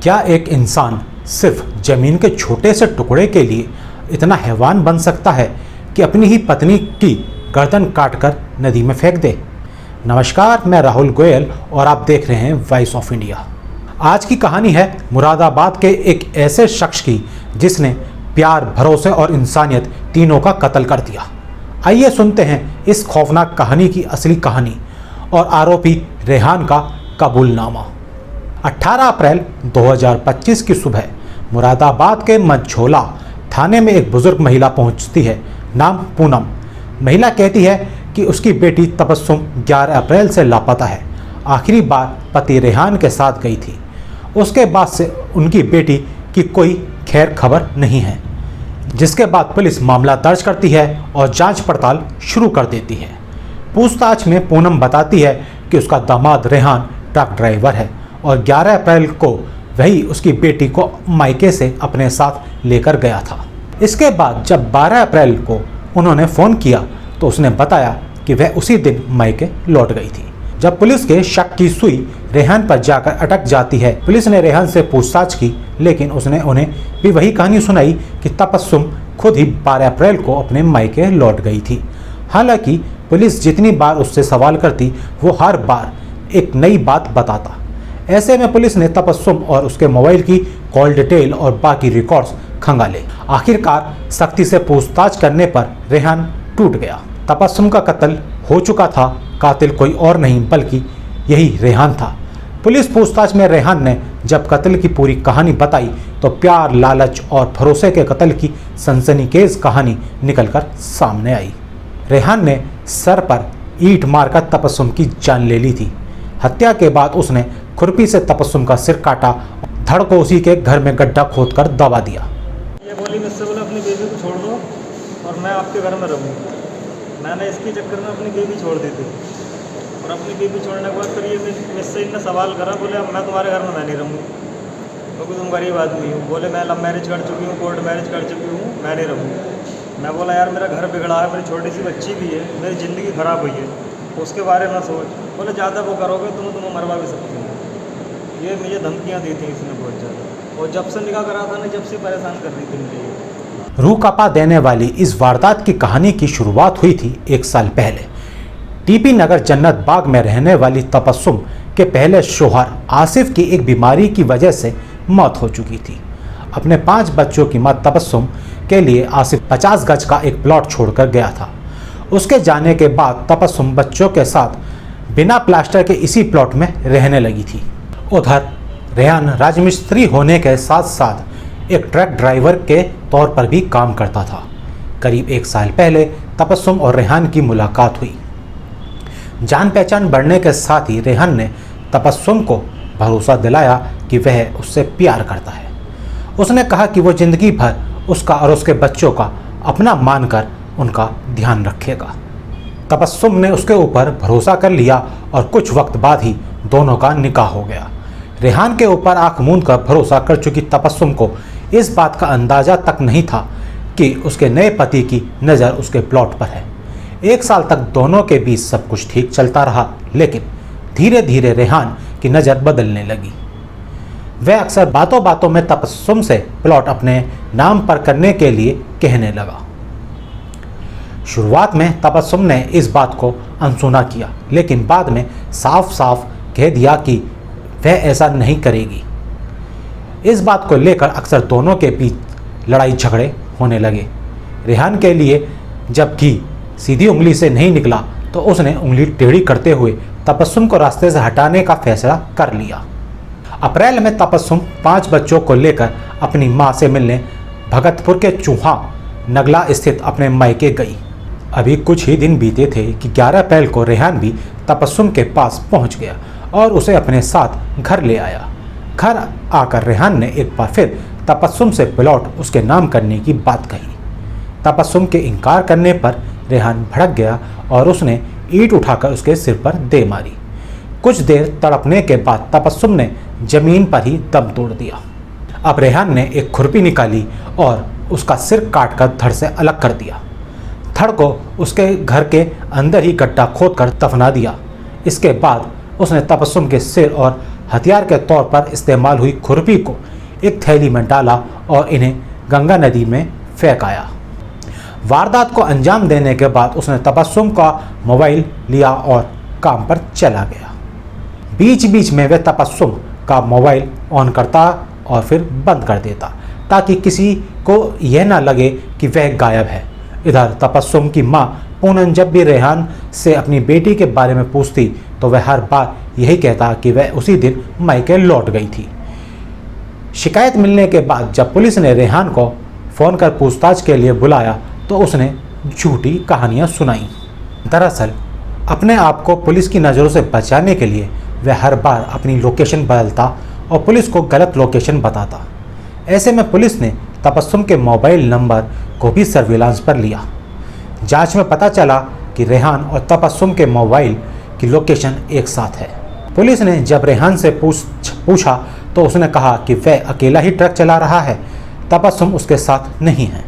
क्या एक इंसान सिर्फ जमीन के छोटे से टुकड़े के लिए इतना हैवान बन सकता है कि अपनी ही पत्नी की गर्दन काटकर नदी में फेंक दे। नमस्कार, मैं राहुल गोयल और आप देख रहे हैं वॉइस ऑफ इंडिया। आज की कहानी है मुरादाबाद के एक ऐसे शख्स की जिसने प्यार, भरोसे और इंसानियत तीनों का कत्ल कर दिया। आइए सुनते हैं इस खौफनाक कहानी की असली कहानी और आरोपी रेहान का कबूलनामा। 18 अप्रैल 2025 की सुबह मुरादाबाद के मंझोला थाने में एक बुजुर्ग महिला पहुंचती है, नाम पूनम। महिला कहती है कि उसकी बेटी तबस्सुम 11 अप्रैल से लापता है। आखिरी बार पति रेहान के साथ गई थी। उसके बाद से उनकी बेटी की कोई खैर खबर नहीं है, जिसके बाद पुलिस मामला दर्ज करती है और जांच पड़ताल शुरू कर देती है। पूछताछ में पूनम बताती है कि उसका दामाद रेहान ट्रक ड्राइवर है और 11 अप्रैल को वही उसकी बेटी को मायके से अपने साथ लेकर गया था। इसके बाद जब 12 अप्रैल को उन्होंने फ़ोन किया तो उसने बताया कि वह उसी दिन मायके लौट गई थी। जब पुलिस के शक की सुई रेहान पर जाकर अटक जाती है, पुलिस ने रेहान से पूछताछ की, लेकिन उसने उन्हें भी वही कहानी सुनाई कि तबस्सुम खुद ही 12 अप्रैल को अपने मायके लौट गई थी। हालांकि पुलिस जितनी बार उससे सवाल करती, वो हर बार एक नई बात बताता। ऐसे में पुलिस ने तबस्सुम और उसके मोबाइल की कॉल डिटेल और बाकी रिकॉर्ड्स खंगाले। आखिरकार सख्ती से पूछताछ करने पर रेहान टूट गया। तबस्सुम का कत्ल हो चुका था। कातिल कोई और नहीं बल्कि यही रेहान था। पुलिस पूछताछ में रेहान ने जब कत्ल की पूरी कहानी बताई तो प्यार, लालच और भरोसे के कत्ल की सनसनीखेज कहानी निकलकर सामने आई। रेहान ने सर पर ईंट मारकर तबस्सुम की जान ले ली थी। हत्या के बाद उसने खुरपी से तबस्सुम का सिर काटा, धड़ को उसी के घर में गड्ढा खोदकर दबा दिया। ये बोली मुझसे, बोला अपनी बेबी को छोड़ दो और मैं आपके घर में रहूँगी। मैंने इसके चक्कर में अपनी बेबी छोड़ दी थी और अपनी बेबी छोड़ने के बाद फिर ये मुझसे इतना सवाल करा, बोले अब मैं तुम्हारे घर में मैं नहीं रहूँगी क्योंकि तुम गरीब आदमी हो। बोले मैं लव मैरिज कर चुकी हूँ, कोर्ट मैरिज कर चुकी हूँ, मैं नहीं रहूँगी। मैं बोला यार मेरा घर बिगड़ा है, मेरी छोटी सी बच्ची भी है, मेरी ज़िंदगी ख़राब हुई है, उसके बारे में सोच। बोले ज़्यादा वो करोगे तुम्हें मरवा भी सकती हो। ये मुझे धमकियाँ दी थी इसने बहुत ज़्यादा, और जब से निकाह करा था ना, जब से परेशान कर रही थी मुझे। रूह कांपा देने वाली इस वारदात की कहानी की शुरुआत हुई थी 1 साल पहले। टीपी नगर जन्नत बाग में रहने वाली तबस्सुम के पहले शौहर आसिफ की एक बीमारी की वजह से मौत हो चुकी थी। अपने 5 बच्चों की मां तबस्सुम के लिए आसिफ 50 गज का एक प्लॉट छोड़कर गया था। उसके जाने के बाद तबस्सुम बच्चों के साथ बिना प्लास्टर के इसी प्लॉट में रहने लगी थी। उधर रेहान राजमिस्त्री होने के साथ साथ एक ट्रक ड्राइवर के तौर पर भी काम करता था। करीब 1 साल पहले तबस्सुम और रेहान की मुलाकात हुई। जान पहचान बढ़ने के साथ ही रेहान ने तबस्सुम को भरोसा दिलाया कि वह उससे प्यार करता है। उसने कहा कि वो जिंदगी भर उसका और उसके बच्चों का अपना मानकर उनका ध्यान रखेगा। तबस्सुम ने उसके ऊपर भरोसा कर लिया और कुछ वक्त बाद ही दोनों का निकाह हो गया। रेहान के ऊपर आंख मूंद कर भरोसा कर चुकी तबस्सुम को इस बात का अंदाजा तक नहीं था कि उसके नए पति की नज़र उसके प्लॉट पर है। 1 साल तक दोनों के बीच सब कुछ ठीक चलता रहा, लेकिन धीरे धीरे रेहान की नज़र बदलने लगी। वह अक्सर बातों बातों में तबस्सुम से प्लॉट अपने नाम पर करने के लिए कहने लगा। शुरुआत में तबस्सुम ने इस बात को अनसुना किया, लेकिन बाद में साफ साफ कह दिया कि वह ऐसा नहीं करेगी। इस बात को लेकर अक्सर दोनों के बीच लड़ाई झगड़े होने लगे। रेहान के लिए जब घी सीधी उंगली से नहीं निकला तो उसने उंगली टेढ़ी करते हुए तबस्सुम को रास्ते से हटाने का फैसला कर लिया। अप्रैल में तबस्सुम 5 बच्चों को लेकर अपनी मां से मिलने भगतपुर के चूहा नगला स्थित अपने मायके गई। अभी कुछ ही दिन बीते थे कि 11 अप्रैल को रेहान भी तबस्सुम के पास पहुंच गया और उसे अपने साथ घर ले आया। घर आकर रेहान ने एक बार फिर तबस्सुम से प्लॉट उसके नाम करने की बात कही। तबस्सुम के इनकार करने पर रेहान भड़क गया और उसने ईंट उठाकर उसके सिर पर दे मारी। कुछ देर तड़पने के बाद तबस्सुम ने जमीन पर ही दम तोड़ दिया। अब रेहान ने एक खुरपी निकाली और उसका सिर काटकर धड़ से अलग कर दिया। धड़ को उसके घर के अंदर ही गड्ढा खोदकर दफना दिया। इसके बाद उसने तबस्सुम के सिर और हथियार के तौर पर इस्तेमाल हुई खुरपी को एक थैली में डाला और इन्हें गंगा नदी में फेंक आया। वारदात को अंजाम देने के बाद उसने तबस्सुम का मोबाइल लिया और काम पर चला गया। बीच बीच में वह तबस्सुम का मोबाइल ऑन करता और फिर बंद कर देता ताकि किसी को यह ना लगे कि वह गायब है। इधर तबस्सुम की मां पूनम जब भी रेहान से अपनी बेटी के बारे में पूछती तो वह हर बार यही कहता कि वह उसी दिन मायके लौट गई थी। शिकायत मिलने के बाद जब पुलिस ने रेहान को फ़ोन कर पूछताछ के लिए बुलाया तो उसने झूठी कहानियां सुनाई। दरअसल अपने आप को पुलिस की नज़रों से बचाने के लिए वह हर बार अपनी लोकेशन बदलता और पुलिस को गलत लोकेशन बताता। ऐसे में पुलिस ने तबस्सुम के मोबाइल नंबर को भी सर्विलांस पर लिया। जांच में पता चला कि रेहान और तबस्सुम के मोबाइल की लोकेशन एक साथ है। पुलिस ने जब रेहान से पूछा तो उसने कहा कि वह अकेला ही ट्रक चला रहा है, तबस्सुम उसके साथ नहीं है।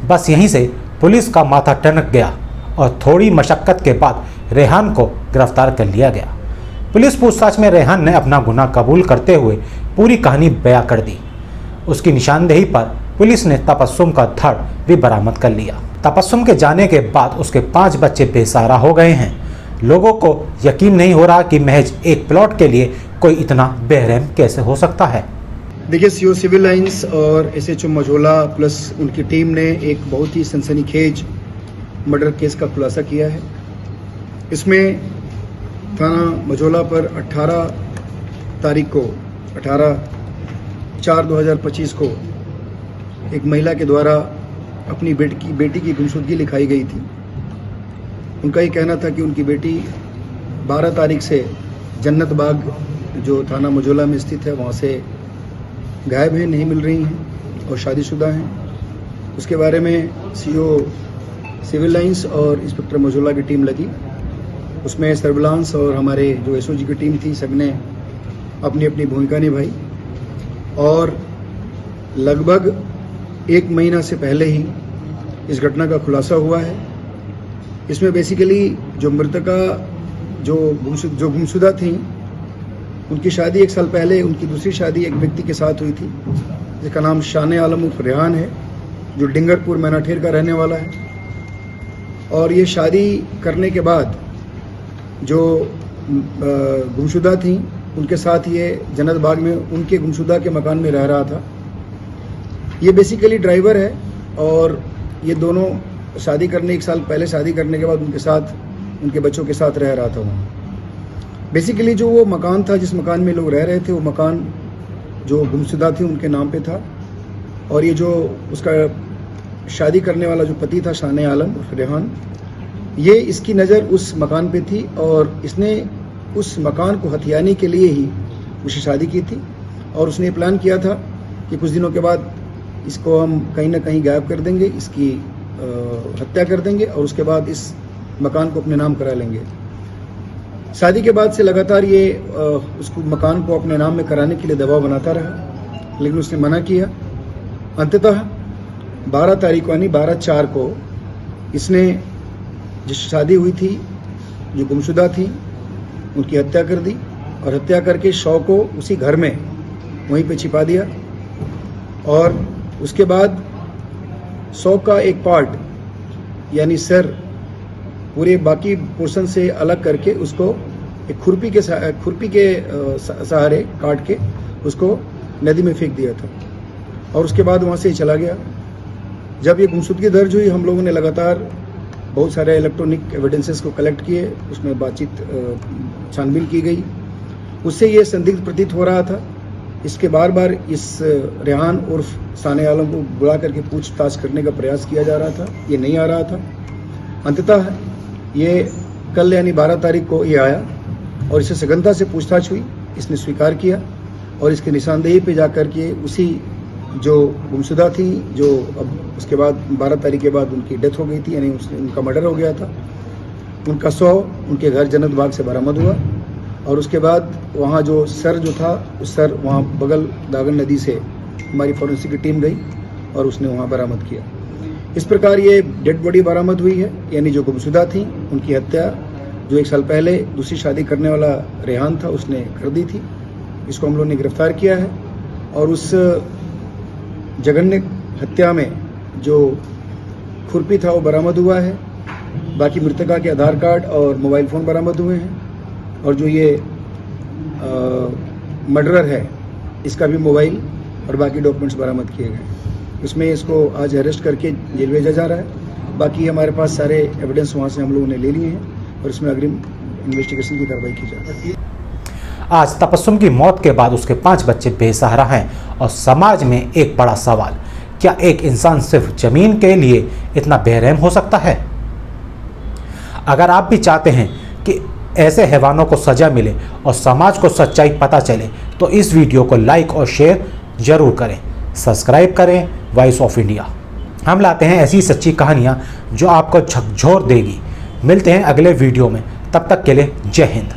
बस यहीं से पुलिस का माथा टनक गया और थोड़ी मशक्क़त के बाद रेहान को गिरफ्तार कर लिया गया। पुलिस पूछताछ में रेहान ने अपना गुनाह कबूल करते हुए पूरी कहानी बयां कर दी। उसकी निशानदेही पर पुलिस ने तबस्सुम का धड़ भी बरामद कर लिया। तबस्सुम के जाने के बाद उसके 5 बच्चे बेसहारा हो गए हैं। लोगों को यकीन नहीं हो रहा कि महज एक प्लॉट के लिए कोई इतना बेरहम कैसे हो सकता है। देखिए, सीओ सिविल लाइंस और एसएचओ मझोला प्लस उनकी टीम ने एक बहुत ही सनसनीखेज मर्डर केस का खुलासा किया है। इसमें थाना मझोला पर 18 तारीख को 18/4/2025 को एक महिला के द्वारा अपनी बेटी की गुमशुदगी लिखाई गई थी। उनका ये कहना था कि उनकी बेटी 12 तारीख से जन्नत बाग जो थाना मझोला में स्थित है वहाँ से गायब हैं, नहीं मिल रही हैं और शादीशुदा हैं। उसके बारे में सीओ सिविल लाइंस और इंस्पेक्टर मझोला की टीम लगी। उसमें सर्विलांस और हमारे जो एसओजी की टीम थी, सबने अपनी अपनी भूमिका निभाई और लगभग 1 महीना से पहले ही इस घटना का खुलासा हुआ है। इसमें बेसिकली जो मृतका जो गुमशुदा थी, उनकी शादी 1 साल पहले उनकी दूसरी शादी एक व्यक्ति के साथ हुई थी जिसका नाम शाने आलम उर्फ रेहान है, जो डिंगरपुर मैनाठेर का रहने वाला है। और ये शादी करने के बाद जो गुमशुदा थी उनके साथ ये जन्नत बाग में उनके गुमशुदा के मकान में रह रहा था। ये बेसिकली ड्राइवर है और ये दोनों शादी करने 1 साल पहले शादी करने के बाद उनके साथ उनके बच्चों के साथ रह रहा था वहाँ। बेसिकली जो वो मकान था, जिस मकान में लोग रह रहे थे, वो मकान जो गुमशुदा थी उनके नाम पे था। और ये जो उसका शादी करने वाला जो पति था शाने आलम उर्फ रेहान, ये इसकी नज़र उस मकान पे थी और इसने उस मकान को हथियाने के लिए ही उससे शादी की थी। और उसने प्लान किया था कि कुछ दिनों के बाद इसको हम कहीं ना कहीं गायब कर देंगे, इसकी हत्या कर देंगे और उसके बाद इस मकान को अपने नाम करा लेंगे। शादी के बाद से लगातार ये उसको मकान को अपने नाम में कराने के लिए दबाव बनाता रहा, लेकिन उसने मना किया। अंततः 12 तारीख यानी 12/4 को इसने जिस शादी हुई थी, जो गुमशुदा थी, उनकी हत्या कर दी और हत्या करके शव को उसी घर में वहीं पे छिपा दिया। और उसके बाद शव का एक पार्ट यानी सर पूरे बाकी पोर्शन से अलग करके उसको एक खुरपी के सहारे काट के उसको नदी में फेंक दिया था और उसके बाद वहाँ से चला गया। जब ये गुमशुदगी दर्ज हुई, हम लोगों ने लगातार बहुत सारे इलेक्ट्रॉनिक एविडेंसेस को कलेक्ट किए, उसमें बातचीत छानबीन की गई। उससे ये संदिग्ध प्रतीत हो रहा था। इसके बार बार इस रेहान उर्फ साने आलम को बुला करके पूछताछ करने का प्रयास किया जा रहा था, ये नहीं आ रहा था। अंततः ये कल यानी 12 तारीख को ये आया और इससे सघनता से पूछताछ हुई। इसने स्वीकार किया और इसके निशानदेही पे जाकर के उसी जो गुमशुदा थी, जो अब उसके बाद 12 तारीख के बाद उनकी डेथ हो गई थी, यानी उनका मर्डर हो गया था, उनका शव उनके घर जन्नत बाग से बरामद हुआ। और उसके बाद वहाँ जो सर जो था, उस सर वहाँ बगल दागन नदी से हमारी फॉरेंसिक की टीम गई और उसने वहाँ बरामद किया। इस प्रकार ये डेड बॉडी बरामद हुई है, यानी जो गुमशुदा थी उनकी हत्या जो 1 साल पहले दूसरी शादी करने वाला रेहान था उसने कर दी थी। इसको हम लोगों ने गिरफ्तार किया है और उस जघन्य हत्या में जो खुरपी था वो बरामद हुआ है। बाकी मृतका के आधार कार्ड और मोबाइल फ़ोन बरामद हुए हैं और जो ये मर्डरर है इसका भी मोबाइल और बाकी डॉक्यूमेंट्स बरामद किए गए। इसमें इसको आज अरेस्ट करके जेल भेजा जा रहा है। बाकी हमारे पास सारे एविडेंस वहाँ से हम लोगों ने ले लिए हैं और इसमें अग्रिम इन्वेस्टिगेशन की कार्रवाई की जा रही है। आज तबस्सुम की मौत के बाद उसके 5 बच्चे बेसहारा हैं और समाज में एक बड़ा सवाल, क्या एक इंसान सिर्फ जमीन के लिए इतना बेरहम हो सकता है? अगर आप भी चाहते हैं कि ऐसे हैवानों को सजा मिले और समाज को सच्चाई पता चले तो इस वीडियो को लाइक और शेयर जरूर करें, सब्सक्राइब करें वॉइस ऑफ इंडिया। हम लाते हैं ऐसी सच्ची कहानियाँ जो आपको झकझोर देगी। मिलते हैं अगले वीडियो में, तब तक के लिए जय हिंद।